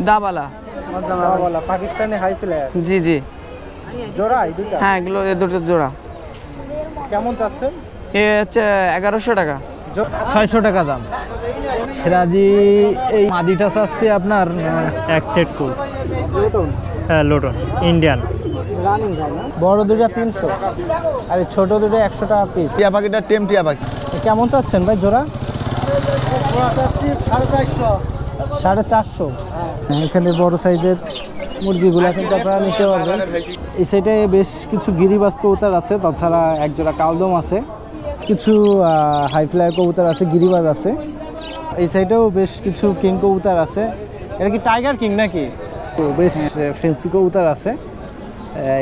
দাবালা দাবালা Pakistani high flyer. জি জি জোড়া এই দুটো? হ্যাঁ, এগুলো এই দুটো জোড়া। কেমন চাচ্ছেন? এ হচ্ছে 1100 টাকা। 600 টাকা দাম। সিরাজি এই মাদিটা চাচ্ছে আপনার এক সেট কুল। লোটন? হ্যাঁ, লোটন ইন্ডিয়ান। রানিং ভাই না? বড় দুটো 300 আর এই ছোট দুটো 100 টাকা পিস। টিয়া পাখিটা টেম টিয়া পাখি। কেমন চাচ্ছেন ভাই জোড়া? 450। এখানে বড় সাইজের মুরগিগুলো কিন্তু আপনারা নিতে পারবেন। এই সাইডে বেশ কিছু গিরিবাজ কবুতর আছে, তাছাড়া একজোড়া কালদম আছে, কিছু হাই ফ্লায়ার কবুতর আছে, গিরিবাজ আছে। এই সাইডেও বেশ কিছু কিং কবুতর আছে। এটা কি টাইগার কিং নাকি? তো বেশ ফেন্সি কবুতর আছে।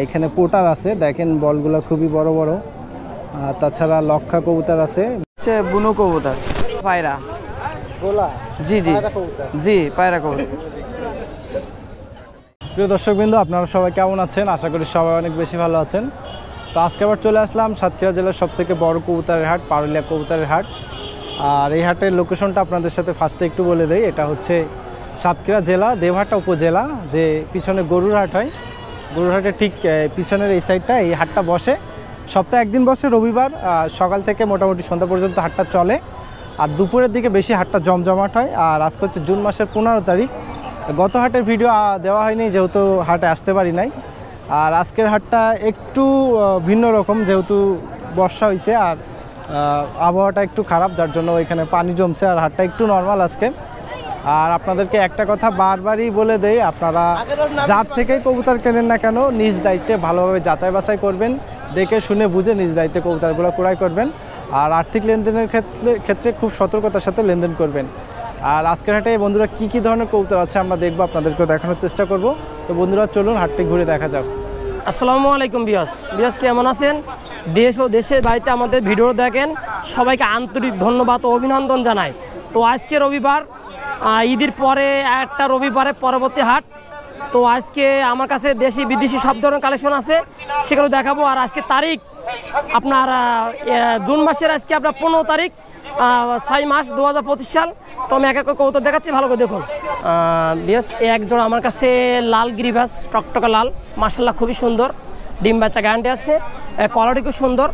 এখানে পোটার আছে, দেখেন বলগুলো খুবই বড় বড়। তাছাড়া লক্ষা কবুতর আছে, হচ্ছে বুনো কবুতর, পায়রা। গোলা? জি জি জি, পায়রা কবুতর। প্রিয় দর্শকবৃন্দ, আপনারা সবাই কেমন আছেন? আশা করি সবাই অনেক বেশি ভালো আছেন। তো আজকে আবার চলে আসলাম সাতক্ষীরা জেলার সবথেকে বড় কবুতরের হাট, পারুলিয়া কবুতরের হাট। আর এই হাটের লোকেশনটা আপনাদের সাথে ফার্স্টে একটু বলে দেই। এটা হচ্ছে সাতক্ষীরা জেলা, দেবহাটা উপজেলা। যে পিছনে গরুর হাট হয়, গরুর হাটের ঠিক পিছনের এই সাইডটা এই হাটটা বসে। সপ্তাহে একদিন বসে, রবিবার সকাল থেকে মোটামুটি সন্ধ্যা পর্যন্ত হাটটা চলে। আর দুপুরের দিকে বেশি হাটটা জমজমাট হয়। আর আজকে হচ্ছে জুন মাসের 15 তারিখ। গত হাটের ভিডিও দেওয়া হয়নি যেহেতু হাটে আসতে পারি নাই। আর আজকের হাটটা একটু ভিন্ন রকম, যেহেতু বর্ষা হয়েছে আর আবহাওয়াটা একটু খারাপ, যার জন্য এখানে পানি জমছে। আর হাটটা একটু নর্মাল আজকে। আর আপনাদেরকে একটা কথা বারবারই বলে দেই, আপনারা যার থেকেই কবুতর কেনেন না কেন নিজ দায়িত্বে ভালোভাবে যাচাই বাছাই করবেন, দেখে শুনে বুঝে নিজ দায়িত্বে কবুতরগুলো ক্রয় করবেন। আর আর্থিক লেনদেনের ক্ষেত্রে খুব সতর্কতার সাথে লেনদেন করবেন। আর আজকের হাটে বন্ধুরা কী ধরনের কবুতর আছে আমরা দেখবো, আপনাদেরকেও দেখানোর চেষ্টা করব। তো বন্ধুরা চলুন হাটটি ঘুরে দেখা যাক। আসসালামু আলাইকুম বিয়াস কেমন আছেন? দেশ ও দেশের বাড়িতে আমাদের ভিডিও দেখেন, সবাইকে আন্তরিক ধন্যবাদ ও অভিনন্দন জানাই। তো আজকে রবিবার, ঈদের পরে একটা রবিবারে পরবর্তী হাট। তো আজকে আমার কাছে দেশি বিদেশি সব ধরনের কালেকশন আছে, সেগুলো দেখাবো। আর আজকে তারিখ আপনার জুন মাসের আজকে আপনার 15 তারিখ, 6 মাস 2025 সাল। তো আমি এক এক কবুতর দেখাচ্ছি, ভালো করে দেখুন। বেশ এক জোড়া আমার কাছে লাল গিরিবাস, টকটকা লাল, মাশাআল্লাহ খুবই সুন্দর, ডিম বাচ্চা গ্যারান্টি আছে, কোয়ালিটি খুব সুন্দর,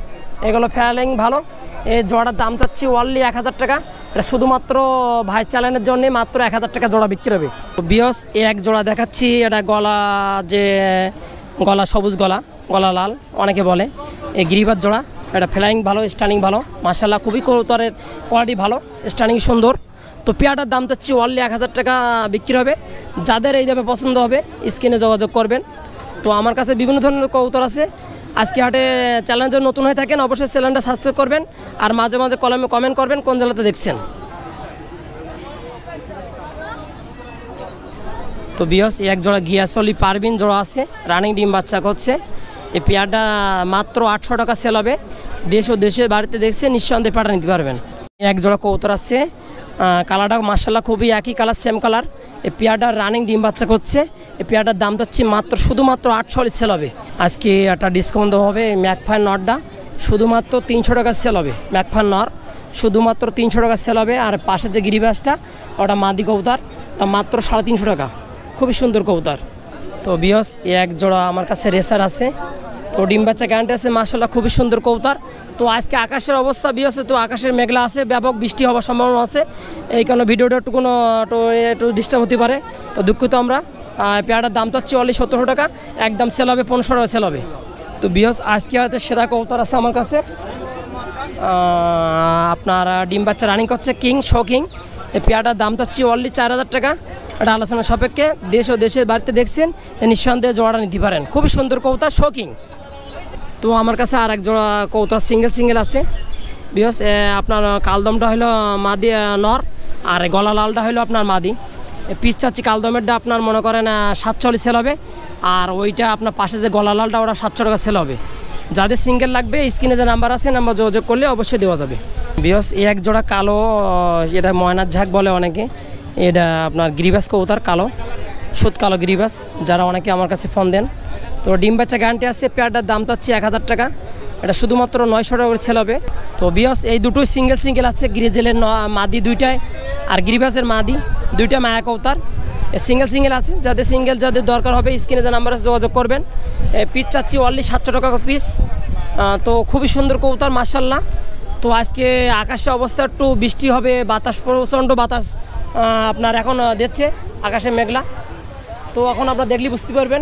এগুলো ফেয়ারিং ভালো। এই জোড়াটার দাম চাচ্ছি ওনলি 1000 টাকা। এটা শুধুমাত্র ভাই চ্যালেঞ্জের জন্য মাত্র 1000 টাকা জোড়া বিক্রি হবে। বিয়স এক জোড়া দেখাচ্ছি, এটা গলা যে গলা সবুজ গলা লাল অনেকে বলে, এই গিরিবাস জোড়া। এটা ফ্লাইং ভালো, স্টানিং ভালো, মাশাআল্লাহ খুবই কবুতরের কোয়ালিটি ভালো, স্টানিং সুন্দর। তো পেয়ারটার দাম চাচ্ছি ওনলি 1000 টাকা বিক্রি হবে। যাদের এইভাবে পছন্দ হবে স্ক্রিনে যোগাযোগ করবেন। তো আমার কাছে বিভিন্ন ধরনের কবুতর আছে। আজকে হাটে চ্যানেলে নতুন হয়ে থাকেন অবশ্যই চ্যানেলটা সাবস্ক্রাইব করবেন, আর মাঝে মাঝে কমেন্ট করবেন কোন জেলাতে দেখছেন। তো বিয়স এক জোড়া গিয়াসলি পারবিন জোড়া আছে, রানিং ডিম বাচ্চা করছে। এই পেয়ারটা মাত্র 800 টাকা সেল হবে। দেশ ও দেশের বাড়িতে দেখছে নিঃসন্দেহে পেয়ারটা নিতে পারবেন। এক জোড়া কবুতর আছে, কালারটা মাশাআল্লাহ খুবই একই কালার, সেম কালার। এই পেয়ারটা রানিং ডিম বাচ্চা করছে। এই পেয়ারটার দাম যাচ্ছে শুধুমাত্র 800 সেল হবে। আজকে একটা ডিসকাউন্ট দেওয়া হবে। ম্যাকফায়ার নটটা শুধুমাত্র 300 টাকা সেল হবে। ম্যাকফায়ার নর শুধুমাত্র 300 টাকা সেল হবে। আর পাশে যে গিরিবাসটা ওটা মাদি কবুতর, মাত্র 350 টাকা, খুবই সুন্দর কবুতর। তো বিয়স এক জোড়া আমার কাছে রেসার আছে, তো ডিম বাচ্চা গ্যারান্টি আছে, মাশাআল্লাহ খুবই সুন্দর কবুতর। তো আজকে আকাশের অবস্থা বিয়সে, তো আকাশের মেঘলা আছে, ব্যাপক বৃষ্টি হওয়ার সম্ভাবনা আছে, এই কারণে ভিডিওটা একটু ডিস্টার্ব হতে পারে। তো দুঃখিত আমরা। পেয়ারটার দাম চাচ্ছি অনলি 1700 টাকা, একদম সেল হবে 1500 টাকা সেল হবে। তো বিয়স আজকে হয়তো সেরা কবুতর আছে আমার কাছে, আপনার ডিম বাচ্চা রানিং করছে শো কিং। এই পেয়ারটার দাম চাচ্ছি অনলি 4000 টাকা। এটা আলোচনা সাপেক্ষে, দেশ ও দেশের বাড়িতে দেখছেন নিঃসন্দেহে জোড়াটা নিতে পারেন, খুবই সুন্দর কবুতর শো কিং। তো আমার কাছে আর এক জোড়া কবুতর সিঙ্গেল আছে বিয়স। আপনার কালদমটা হলো মাদি নর, আর গলা লালটা হলো আপনার মাদি। পিস চাচ্ছি কালদমেরটা আপনার মনে করেন 740 সেল হবে। আর ওইটা আপনার পাশে যে গলা লালটা ওটা 700 টাকা সেল হবে। যাদের সিঙ্গেল লাগবে স্ক্রিনে যে নাম্বার আছে, নাম্বার যোগাযোগ করলে অবশ্যই দেওয়া যাবে। বিয়স এক জোড়া কালো, এটা ময়নার ঝাঁক বলে অনেকে, এটা আপনার গিরিবাস কবুতর, কালো সুত কালো গিরিবাস, যারা অনেকে আমার কাছে ফোন দেন। তো ডিম বাচ্চা গ্যারান্টি আছে। পেয়ারটার দাম চাচ্ছি 1000 টাকা, এটা শুধুমাত্র 900 টাকা করে সেল হবে। তো বিয়স এই দুটোই সিঙ্গেল আছে, গ্রিজেলের মাদি দুইটায় আর গিরিবাসের মাদি দুইটা মায়া কবুতর। সিঙ্গেল আছে, যাদের দরকার হবে স্ক্রিনে যে নাম্বারে যোগাযোগ করবেন। পিস চাচ্ছি অনলি 700 টাকা পিস। তো খুবই সুন্দর কবুতর মাশাআল্লাহ। তো আজকে আকাশে অবস্থা একটু বৃষ্টি হবে, বাতাস প্রচণ্ড বাতাস আপনার এখন দিচ্ছে, আকাশে মেঘলা। তো এখন আপনারা দেখলে বুঝতে পারবেন।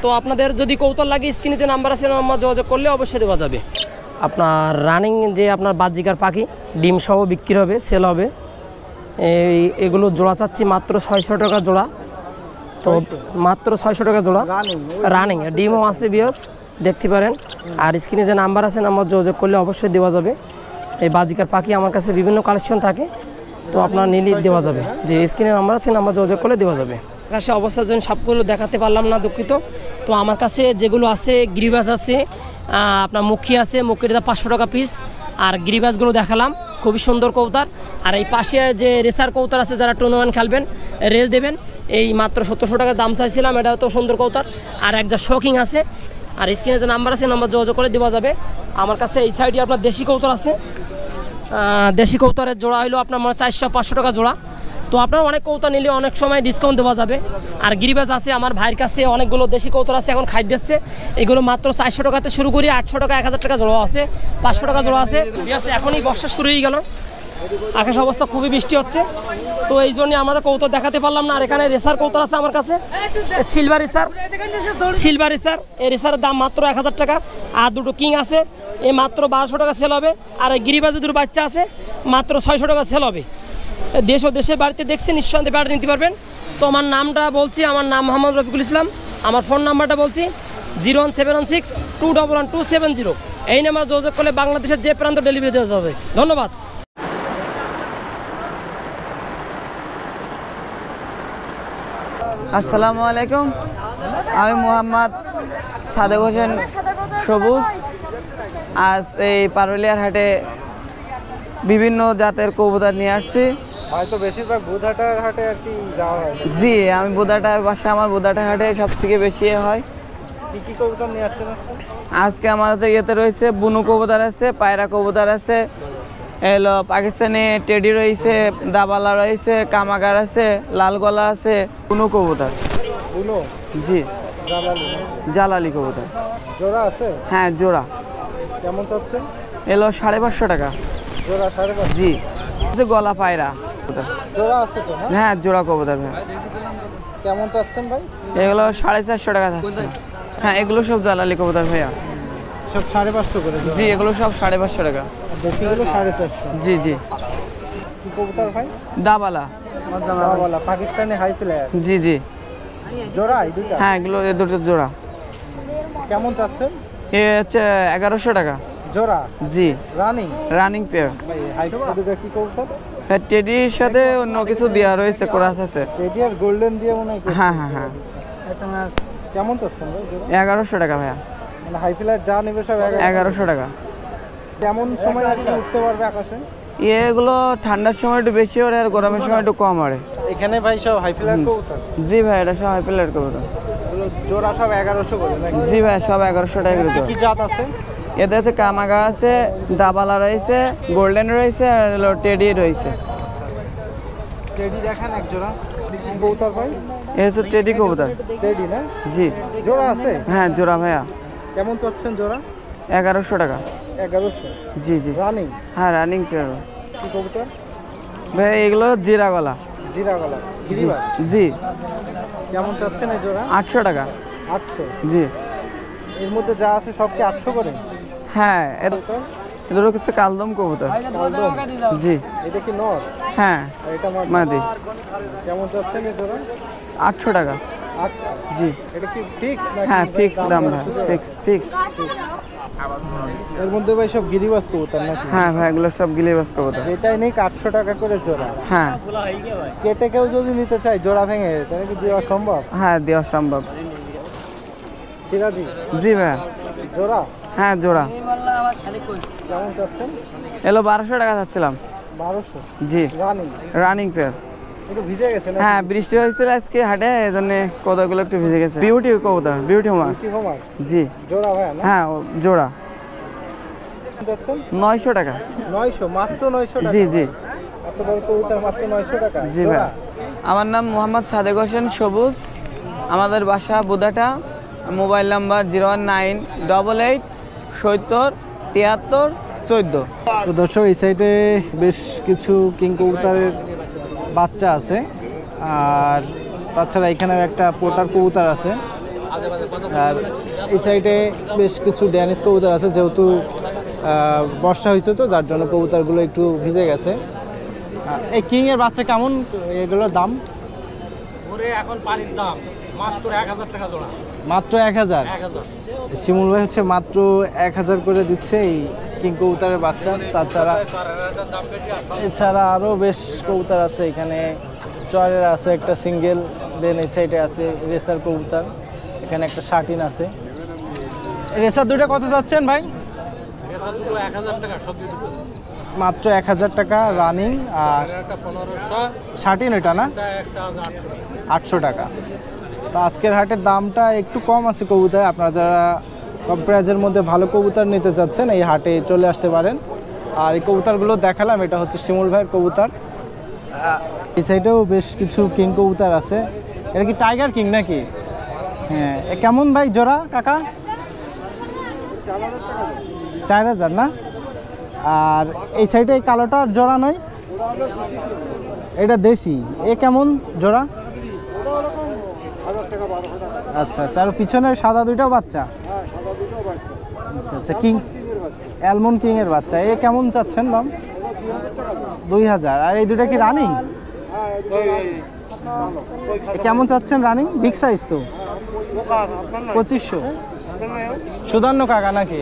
তো আপনাদের যদি কৌতূহল লাগে স্ক্রিনে যে নাম্বার আছে নাম্বার যোগাযোগ করলে অবশ্যই দেওয়া যাবে। আপনার রানিং যে আপনার বাজিকার পাখি ডিম সহ বিক্রি হবে, সেল হবে। এগুলো জোড়া চাচ্ছি মাত্র 600 টাকা জোড়া। তো মাত্র 600 টাকা জোড়া রানিং, ডিমও আছে বিয়স দেখতে পারেন। আর স্ক্রিনে যে নাম্বার আছে নাম্বার যোগাযোগ করলে অবশ্যই দেওয়া যাবে। এই বাজিকার পাখি আমার কাছে বিভিন্ন কালেকশন থাকে, তো আপনার নিলে দেওয়া যাবে। যে স্ক্রিনে নাম্বার আছে নাম্বার যোগাযোগ করলে দেওয়া যাবে। আকাশে অবস্থার জন্য সবগুলো দেখাতে পারলাম না, দুঃখিত। তো আমার কাছে যেগুলো আছে গিরিবাজ আছে, আপনার মুখী আছে, মুখিটা 500 টাকা পিস। আর গিরিবাজগুলো দেখালাম, খুবই সুন্দর কবুতর। আর এই পাশে যে রেসার কবুতর আছে, যারা টুর্নামেন্ট খেলবেন রেস দেবেন, এই মাত্র 1700 টাকা দাম চাইছিলাম। এটাও তো সুন্দর কবুতর। আর এক যা শৌকিং আছে। আর স্ক্রিনে যে নাম্বার আছে নাম্বার যোগাযোগ করে দেওয়া যাবে। আমার কাছে এই সাইডে আপনার দেশি কবুতর আছে। দেশি কবুতরের জোড়া হলো আপনার 400-500 টাকা জোড়া। তো আপনার অনেক কবুতর নিলে অনেক সময় ডিসকাউন্ট দেওয়া যাবে। আর গিরিবাজ আছে আমার ভাইয়ের কাছে, অনেকগুলো দেশি কবুতর আছে এখন খাই দিচ্ছে। এগুলো মাত্র 400 টাকাতে শুরু করি, 800 টাকা 1000 টাকা জোড়া আছে, 500 টাকা জোড়া আছে। এখনই বর্ষা শুরু হয়ে গেল, আকাশ অবস্থা খুবই বৃষ্টি হচ্ছে। তো এই জন্য আমাদের কবুতর দেখাতে পারলাম না। আর এখানে রেসার কবুতর আছে আমার কাছে, সিলভার রেসার। এই রেসারের দাম মাত্র 1000 টাকা। আর দুটো কিং আছে, এই মাত্র 1200 টাকা সেল হবে। আর এই গিরিবাজে দুটো বাচ্চা আছে, মাত্র 600 টাকা সেল হবে। দেশ ও দেশের বাড়িতে দেখছে নিঃসন্দেহে ব্যাট নিতে পারবেন। তো আমার নামটা বলছি, আমার নাম মোহাম্মদ রফিকুল ইসলাম। আমার ফোন নাম্বারটা বলছি 01716-211-270। এই নাম্বার যোগাযোগ করলে বাংলাদেশের যে প্রান্ত ডেলিভারি দেওয়া যাবে। ধন্যবাদ। আসসালামু আলাইকুম, আমি মোহাম্মদ সাদেক হোসেন সবুজ। আজ এই পারুলিয়ার হাটে বিভিন্ন জাতের কবুতর নিয়ে আসছি। হয়তো বেশিরভাগ বুধাটার হাটে আর কি যাওয়া হয়। জি, আমি বুধাটার বাসা, আমার বুধাটার হাটে সবথেকে বেশি হয়। কি কবুতর নিয়ে আসছেন আজকে আমাদের ইয়েতে রয়েছে বুনু কবুতর আছে, পায়রা কবুতর আছে, এলো পাকিস্তানি টেডি রয়েছে, দাবালা রয়েছে, কামাগার আছে, লাল গলা আছে, বুনু কবুতর। বুনো? জি, জালালি। জালালি কবুতর। জোড়া আছে? হ্যাঁ জোড়া। কেমন চাচ্ছে? এলো 550 টাকা জোড়া। 550? জি। গলা পায়রা জোড়া আছে তো? হ্যাঁ জোড়া কবুতর। হ্যাঁ কেমন চাচ্ছেন ভাই? এগুলো 450 টাকা যাচ্ছে। হ্যাঁ এগুলো সব জালালি কবুতর ভাইয়া। সব 550 করে? জি, এগুলো সব 550 টাকা। দেশিগুলো 450? জি জি। কি কবুতর ভাই? দাবালা। দাবালা পাকিস্তানি হাই ফ্লায়ার? জি জি। জোড়া এই দুটো? হ্যাঁ এগুলো এই দুটো জোড়া। কেমন চাচ্ছেন? এ হচ্ছে 1100 টাকা জোড়া? জি। Running pair. হাই ফ্লায়ার কি কবুতর? হ্যাঁ টেডির সাথে অন্য কিছু দেওয়া রয়েছে, কোরাস আছে। টেডি আর গোল্ডেন দিয়ে মনে হয়? হ্যাঁ হ্যাঁ হ্যাঁ। কেমন চাচ্ছেন ভাই জোড়া? 1100 টাকা ভাইয়া। মানে হাই ফ্লায়ার যা নেবে সব 1100 টাকা। কেমন সময় আর কি উঠতে পারবে আকাশে? এগুলো ঠান্ডার সময় একটু বেশি ওড়ে আর গরমের সময় একটু কম ওড়ে। এখানে ভাই সব হাই ফ্লায়ার কবুতর? জি ভাই, এটা সব হাই ফ্লায়ার কবুতর। জোড়া সব 1100 করে নাকি? জি ভাই, সব 1100 টাকা করে। কি জাত আছে? এতে হচ্ছে কামাগা আছে, দাবালা রয়েছে, গোল্ডেন রয়েছে, আর হলো টেডি রয়েছে। টেডি দেখান এক জোড়া। কবুতর ভাই? এ হচ্ছে টেডি কবুতর। টেডি না? জি। জোড়া আছে? হ্যাঁ জোড়া ভাইয়া। কেমন চাচ্ছেন জোড়া? 1100 টাকা। 1100? জি জি। রানিং? হ্যাঁ রানিং পেয়ার। কি কবুতর ভাই? এগুলো জিরা গলা। জিরা গলা গিরিবাজ? জি। কেমন চাচ্ছেন এই জোড়া? 800 টাকা। 800? জি। এর মধ্যে যা আছে সব কি 800 করে? হ্যাঁ এদের হচ্ছে কালদম কবুতর। জি। এটা কি নর? হ্যাঁ এটা মাদি। কেমন চাচ্ছেন এই জোড়া? 800 টাকা। 800? জি। এটা কি ফিক্স নাকি? হ্যাঁ ফিক্স দাম ভাই, ফিক্স। এর মধ্যে ভাই সব গিরিবাজ কবুতর নাকি? হ্যাঁ ভাই, এগুলো সব গিলিবাস কবুতর। যেটাই নেই 800 টাকা করে জোড়া? হ্যাঁ। কেটে কেউ যদি নিতে চায় জোড়া ভেঙে তাহলে কি দেওয়া সম্ভব? হ্যাঁ দেওয়া সম্ভব। সিরাজি? জি ভাই। জোড়া? হ্যাঁ জোড়া। কেমন চাচ্ছেন? এলো 1200 টাকা চাচ্ছিলাম। 1200? জি। রানিং? Running pair. একটু ভিজে গেছে না? হ্যাঁ বৃষ্টি হয়েছিল আজকে হাটে, এই জন্য কবুতরগুলো একটু ভিজে গেছে। বিউটি কবুতর, বিউটি হোমার। জি। জোড়া ভাই না? হ্যাঁ জোড়া। যাচ্ছেন 900 টাকা। 900? মাত্র 900 টাকা? জি জি। এত বড় কবুতর মাত্র 900 টাকা? জি ভাই। আমার নাম মোহাম্মদ সাদেক হোসেন সবুজ, আমাদের বাসা বুদাটা, মোবাইল নাম্বার 01988707314। তো দর্শক এই সাইডে বেশ কিছু কিং কবুতরের বাচ্চা আছে, আর তাছাড়া এখানে একটা পোটার কবুতর আছে, আর এই সাইডে বেশ কিছু ড্যানিশ কবুতর আছে, যেহেতু বর্ষা হয়েছে তো যার জন্য কবুতরগুলো একটু ভিজে গেছে। এই কিংয়ের বাচ্চা কেমন এগুলোর দাম? এখন পানির দাম মাত্র 1000 টাকা জোড়া। মাত্র 1000? শিমুল ভাই হচ্ছে মাত্র 1000 করে দিচ্ছে এই কিং কবুতরের বাচ্চা। তাছাড়া এছাড়া আরও বেশ কবুতর আছে, এখানে চরের আছে একটা সিঙ্গেল, দেন এই সাইডে আছে রেসার কবুতর, এখানে একটা শার্টিন আছে। রেসার দুটো কত যাচ্ছেন ভাই? রেসার দুটো 1000 টাকা, সব দুটো মাত্র 1000 টাকা রানিং, আর একটা 1500, শার্টিন এটা না একটা 800 টাকা। তো আজকের হাটের দামটা একটু কম আছে কবুতর, আপনারা যারা কম প্রাইজের মধ্যে ভালো কবুতর নিতে চাচ্ছেন এই হাটে চলে আসতে পারেন। আর এই কবুতরগুলো দেখালাম, এটা হচ্ছে শিমুল ভাইয়ের কবুতর। এই সাইডেও বেশ কিছু কিং কবুতর আছে। এটা কি টাইগার কিং নাকি? হ্যাঁ, এ কেমন ভাই জোড়া কাকা? 4000 না? আর এই সাইডে এই কালোটার জোড়া নয়, এটা দেশি, এ কেমন জোড়া? আচ্ছা আচ্ছা, আর পিছনে সাদা দুইটাও বাচ্চা? আচ্ছা আচ্ছা, কিং অ্যালমন্ড কিং এর বাচ্চা, এ কেমন চাচ্ছেন দাম? 2000। আর এই দুটা কি রানিং? কেমন চাচ্ছেন রানিং? বিগ সাইজ তো, 2500। সুধান্য কাকা নাকি?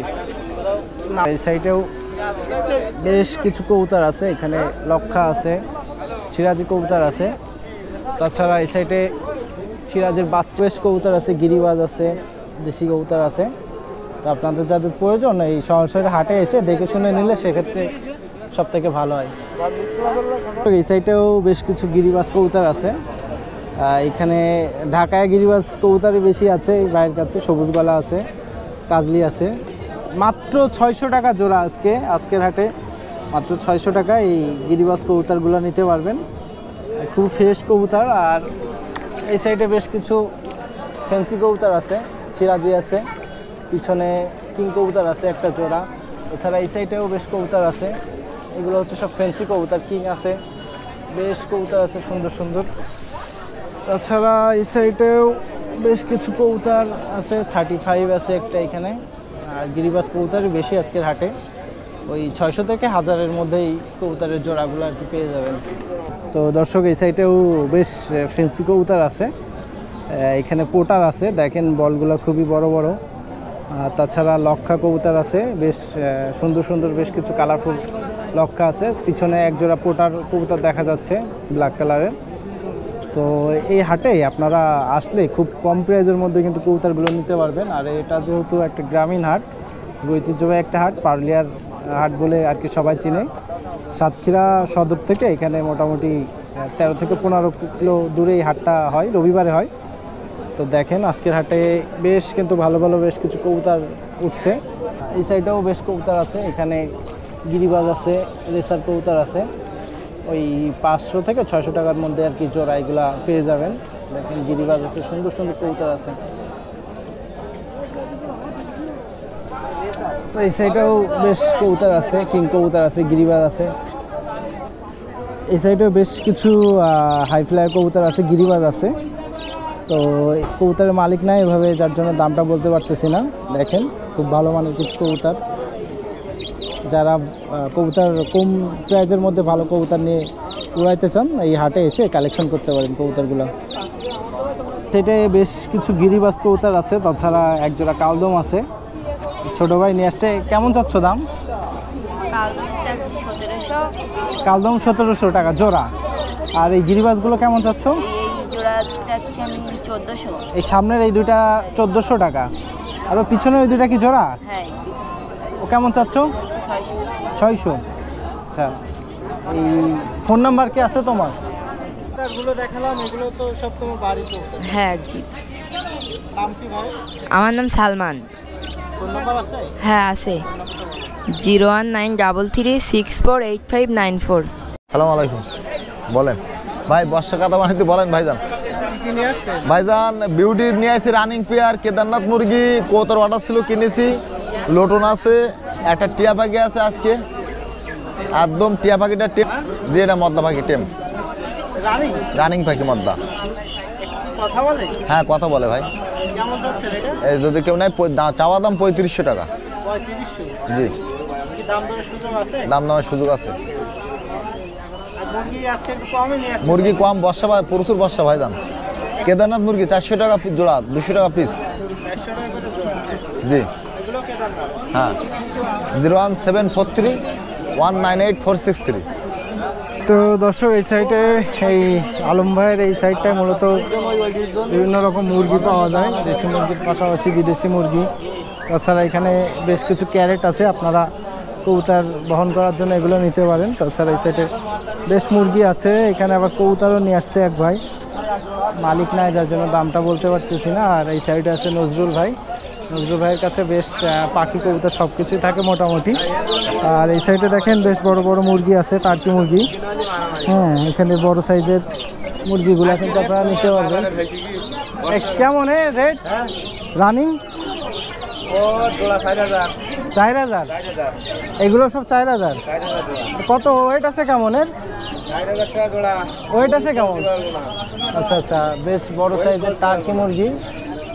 এই সাইডেও বেশ কিছু কবুতর আছে, এখানে লক্ষা আছে, সিরাজি কবুতর আছে। তাছাড়া এই সাইডে সিরাজের বাচ্চা বেশ কবুতর আছে, গিরিবাজ আছে, দেশি কবুতর আছে। তো আপনাদের যাদের প্রয়োজন এই সরাসরি হাটে এসে দেখে শুনে নিলে সেক্ষেত্রে সব থেকে ভালো হয়। এই সাইডেও বেশ কিছু গিরিবাজ কবুতর আছে, এখানে ঢাকায় গিরিবাজ কবুতরই বেশি আছে এই ভাইয়ের কাছে। সবুজ গলা আছে, কাজলি আছে। মাত্র 600 টাকা জোড়া আজকের হাটে, মাত্র 600 টাকা এই গিরিবাজ কবুতরগুলো নিতে পারবেন, খুব ফ্রেশ কবুতর। আর এই সাইডে বেশ কিছু ফ্যান্সি কবুতর আছে, সিরাজি আছে, পিছনে কিং কবুতর আছে একটা জোড়া। এছাড়া এই সাইডেও বেশ কবুতর আছে, এগুলো হচ্ছে সব ফ্যান্সি কবুতর। কিং আছে, বেশ কবুতর আছে সুন্দর সুন্দর। তাছাড়া এই সাইডেও বেশ কিছু কবুতর আছে, 35 আছে একটা এখানে। আর গিরিবাজ কবুতরই বেশি আজকের হাটে, ওই 600 থেকে 1000-এর মধ্যেই কবুতরের জোড়াগুলো আর কি পেয়ে যাবেন। তো দর্শক এই সাইডেও বেশ ফ্যান্সি কবুতর আছে, এখানে পোটার আছে, দেখেন বলগুলো খুবই বড় বড়। তাছাড়া লক্ষা কবুতর আছে, বেশ সুন্দর সুন্দর বেশ কিছু কালারফুল লক্ষা আছে। পিছনে একজোড়া পোটার কবুতর দেখা যাচ্ছে ব্ল্যাক কালারের। তো এই হাটে আপনারা আসলে খুব কম প্রাইজের মধ্যে কিন্তু কবুতরগুলো নিতে পারবেন। আর এটা যেহেতু একটা গ্রামীণ হাট, ঐতিহ্যবাহী একটা হাট, পারুলিয়ার হাট বলে আর কি সবাই চিনে। সাতক্ষীরা সদর থেকে এখানে মোটামুটি 13 থেকে 15 কিলো দূরে এই হাটটা হয়, রবিবারে হয়। তো দেখেন আজকের হাটে বেশ কিন্তু ভালো ভালো বেশ কিছু কবুতর উঠছে। এই সাইডেও বেশ কবুতর আছে, এখানে গিরিবাজ আছে, রেসার কবুতর আছে, ওই 500 থেকে 600 টাকার মধ্যে আর কি জোড়া এগুলা পেয়ে যাবেন। দেখেন গিরিবাজ আছে, সুন্দর সুন্দর কবুতর আছে। তো এই সাইডেও বেশ কবুতর আছে, কিং কবুতর আছে, গিরিবাজ আছে। এই সাইডেও বেশ কিছু হাই ফ্লায়ার কবুতর আছে, গিরিবাজ আছে। তো কবুতরের মালিক নাই এভাবে, যার জন্য দামটা বলতে পারতেছি না। দেখেন খুব ভালো মানের কিছু কবুতর, যারা কবুতর কম প্রাইজের মধ্যে ভালো কবুতর নিয়ে উড়াইতে চান এই হাটে এসে কালেকশন করতে পারেন কবুতরগুলো। সেটাই বেশ কিছু গিরিবাজ কবুতর আছে, তাছাড়া একজোড়া কালদম আছে, ছোট ভাই নিয়ে আসছে। কেমন চাচ্ছ দাম? কালদম 1700 টাকা জোড়া। আর এই গিরিবাজগুলো কেমন চাচ্ছ? এই সামনের এই দুইটা 1400 টাকা। আর পিছনে ওই দুইটা কি জোড়া? ও কেমন চাচ্ছ? 600। আচ্ছা, এই ফোন নাম্বার কি আছে তোমার? এগুলো দেখালাম, এগুলো তো সব তোমার বাড়িতে? হ্যাঁ জি। নাম কি ভাই? আমার নাম সালমান। ফোন নাম্বার আছে? হ্যাঁ আছে, 01933648594। আসসালামু আলাইকুম, বলেন। ভাই বর্ষা কাটা বানাইতে বলেন ভাইজান। ভাইজান বিউটি নিয়ে আসি, রানিং পেয়ার, কেদারনাথ মুরগি, কৌতর অর্ডার ছিল কিনেছি, লোটন আছে, একটা টিয়া পাখি আছে আজকে, একদম টিয়া পাখিটা টেম, যে এটা মদ্দা পাখি টেম, রানিং পাখি মদ্দা। হ্যাঁ কথা বলে ভাই। এই যদি কেউ নেয় চাওয়া দাম 3500 টাকা। জি দাম দামের সুযোগ আছে। মুরগি কম, বর্ষা প্রচুর বর্ষা ভাইজান। কেদারনাথ মুরগি 400 টাকা জোড়া, 200 টাকা পিস। জি হ্যাঁ 01743198463। তো দর্শক এই সাইডে এই আলম ভাইয়ের এই সাইডটায় মূলত বিভিন্ন রকম মুরগি পাওয়া যায়, দেশি মুরগির পাশাপাশি বিদেশি মুরগি। তাছাড়া এখানে বেশ কিছু ক্যারেট আছে, আপনারা কবুতর বহন করার জন্য এগুলো নিতে পারেন। তাছাড়া এই সাইডে বেশ মুরগি আছে, এখানে আবার কবুতরও নিয়ে আসছে এক ভাই, মালিক নাই যার জন্য দামটা বলতে পারতেছি না। আর এই সাইডে আছে নজরুল ভাই, নজরুল ভাইয়ের কাছে বেশ পাখি কবুতর সব কিছুই থাকে মোটামুটি। আর এই সাইডে দেখেন বেশ বড় বড় মুরগি আছে, টার্কি মুরগি। হ্যাঁ এখানে বড় সাইজের মুরগিগুলো কিন্তু আপনারা নিতে পারবেন। কেমন রেট রানিং? 4000। এগুলো সব 4000। কত ওয়েট আছে কেমনের? ওয়েট আছে কেমন? আচ্ছা আচ্ছা, বেশ বড় সাইজের টার্কি মুরগি।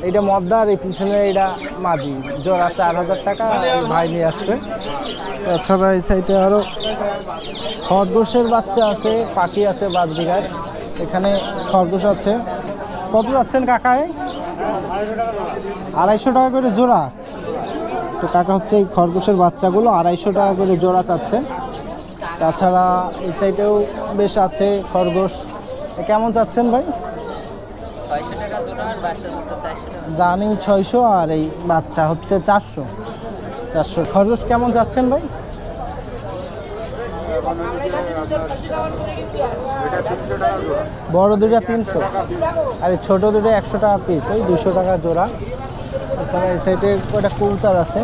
এইটা মদ্দা আর এই পিছনে এইটা মাদি, জোড়া 4000 টাকা ভাই নিয়ে আসছে। তাছাড়া এই সাইডে আরও খরগোশের বাচ্চা আছে, পাখি আছে বাজরিগার, এখানে খরগোশ আছে। কত যাচ্ছেন কাকা? 250 টাকা করে জোড়া। তো কাকা হচ্ছে এই খরগোশের বাচ্চাগুলো 250 টাকা করে জোড়া চাচ্ছে। তাছাড়া এই সাইডেও বেশ আছে খরগোশ। কেমন চাচ্ছেন ভাই? রানিং 600 আর এই বাচ্চা হচ্ছে 400। খরগোশ কেমন যাচ্ছেন ভাই? বড় দুটা 300 আর এই ছোট দুটো 100 টাকা পিস, ওই 200 টাকা জোড়া। এছাড়া এই সাইডে কয়টা কবুতর আছে,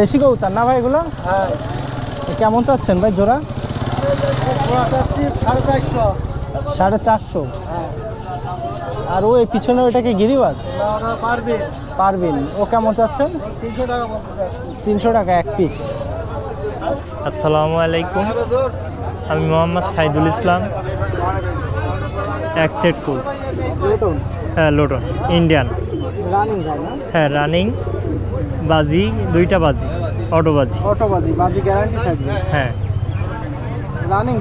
দেশি কবুতর না ভাই এগুলো? হ্যাঁ। কেমন চাচ্ছেন ভাই জোড়া? 450। আর ওই পিছনে ওইটাকে গিরিবাজ পারবিন, ও কেমন চাচ্ছেন? 300 টাকা এক পিস। আসসালামু আলাইকুম, আমি মোহাম্মদ সাইদুল ইসলাম। এক সেট কুল, হ্যাঁ লোটন ইন্ডিয়ান। হ্যাঁ রানিং বাজি, দুইটা বাজি, অটো বাজি। বাজি গ্যারান্টি থাকবে? হ্যাঁ। রানিং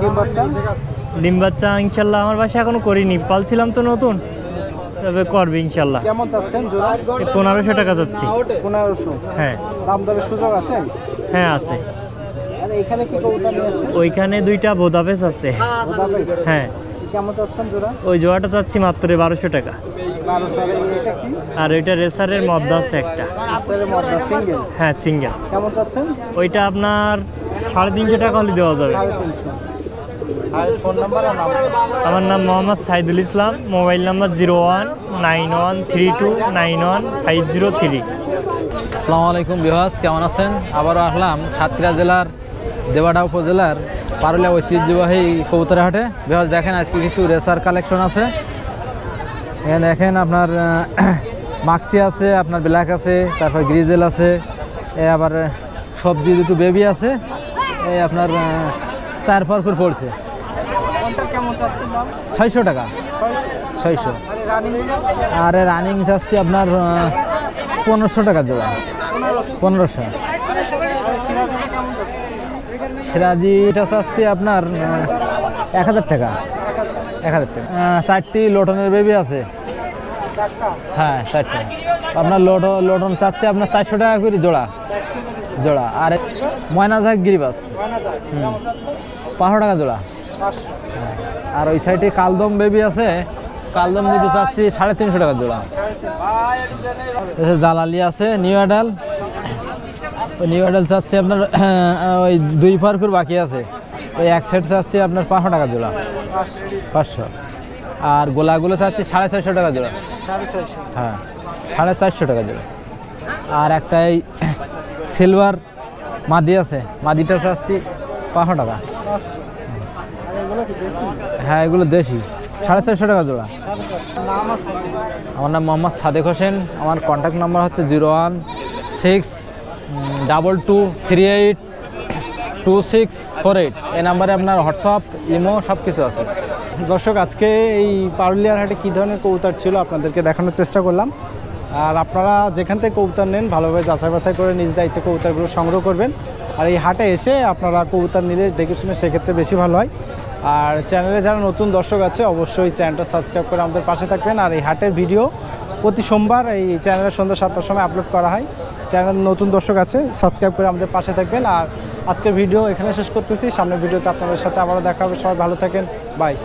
ডিম বাচ্চা ইনশাল্লাহ আমার বাসায় এখনো করিনি, পালছিলাম তো নতুন, তবে করবে ইনশাল্লাহ। কেমন চাচ্ছেন জোড়া? 1500 টাকা যাচ্ছি। 1500? হ্যাঁ। দাম দরের সুযোগ আছে? হ্যাঁ আছে। আর এখানে কি কবুতর নিয়ে আসছেন? ওইখানে দুইটা বোদাপেস আছে। হ্যাঁ। কেমন চাচ্ছেন জোড়া? ওই জোড়াটা চাচ্ছি মাত্র 1200 টাকা। 1200। আর ওইটা রেসারের মদ্দা আছে একটা। সিঙ্গেল? হ্যাঁ সিঙ্গেল। কেমন চাচ্ছেন? ওইটা আপনার 350 টাকা হলে দেওয়া যাবে। 350। Phone number? আমার নাম মোহাম্মদ সাইদুল ইসলাম, মোবাইল নাম্বার 019132915003। আসসালামু আলাইকুম বিহাস, কেমন আছেন? আবারও আসলাম সাতক্ষীরা জেলার দেবাডা উপজেলার পারুলিয়া ঐতিহ্যবাহী কবুতরের হাটে। বিহাস দেখেন আজকে কিছু রেসার কালেকশন আছে। এখানে দেখেন আপনার মাক্সি আছে, আপনার ব্ল্যাক আছে, তারপর গ্রিজেল আছে, আবার সবজি দুটো বেবি আছে, এই আপনার 4 ফরফুর পড়ছে। 600 টাকা। 600। আর রানিং যাচ্ছে আপনার 1500 টাকা জোড়া। 1500। সিরাজিটা চাচ্ছি আপনার 1000 টাকা। 1000 টাকা। 4টি লোটনের বেবি আছে। হ্যাঁ 4টা। আপনার লোটন চাচ্ছে আপনার 400 টাকা করে জোড়া। আর ময়নাজাক গিরিবাস 500 টাকা জোড়া। আর ওই সাইডে কালদম বেবি আছে, কালদম দুটো চাচ্ছি 350 টাকা জোড়া। জালালি আছে নিউ অ্যাডাল, ওই নিউ অ্যাডাল চাচ্ছি আপনার ওই 2 ফরফুর বাকি আছে, ওই এক সেট চাচ্ছি আপনার 500 টাকা জোড়া। 500। আর গোলাগুলো চাচ্ছি 450 টাকা জোড়া। হ্যাঁ 450 টাকা জোড়া। আর একটা এই সিলভার মাদি আছে, মাদিটা চাচ্ছি 500 টাকা। হ্যাঁ এগুলো দেশি, 450 টাকা জোড়া। আমার নাম মোহাম্মদ সাদেক হোসেন। আমার কন্ট্যাক্ট নাম্বার হচ্ছে 01622382648। এই নাম্বারে আপনার হোয়াটসঅ্যাপ, ইমো সব কিছু আছে। দর্শক, আজকে এই পারুলিয়ার হাটে কী ধরনের কবুতর ছিল আপনাদেরকে দেখানোর চেষ্টা করলাম। আর আপনারা যেখান থেকে কবুতর নেন ভালোভাবে যাচাই বাছাই করে নিজ দায়িত্বে কবুতরগুলো সংগ্রহ করবেন। আর এই হাটে এসে আপনারা কবুতর নিলে দেখে শুনে সেক্ষেত্রে বেশি ভালো হয়। আর চ্যানেলে যারা নতুন দর্শক আছে অবশ্যই চ্যানেলটা সাবস্ক্রাইব করে আমাদের পাশে থাকবেন। আর এই হাটের ভিডিও প্রতি সোমবার এই চ্যানেলে সন্ধ্যা 7টার সময় আপলোড করা হয়। চ্যানেল নতুন দর্শক আছে সাবস্ক্রাইব করে আমাদের পাশে থাকবেন। আর আজকের ভিডিও এখানে শেষ করতেছি। সামনের ভিডিওতে আপনাদের সাথে আবারও দেখা হবে। সবাই ভালো থাকেন, বাই।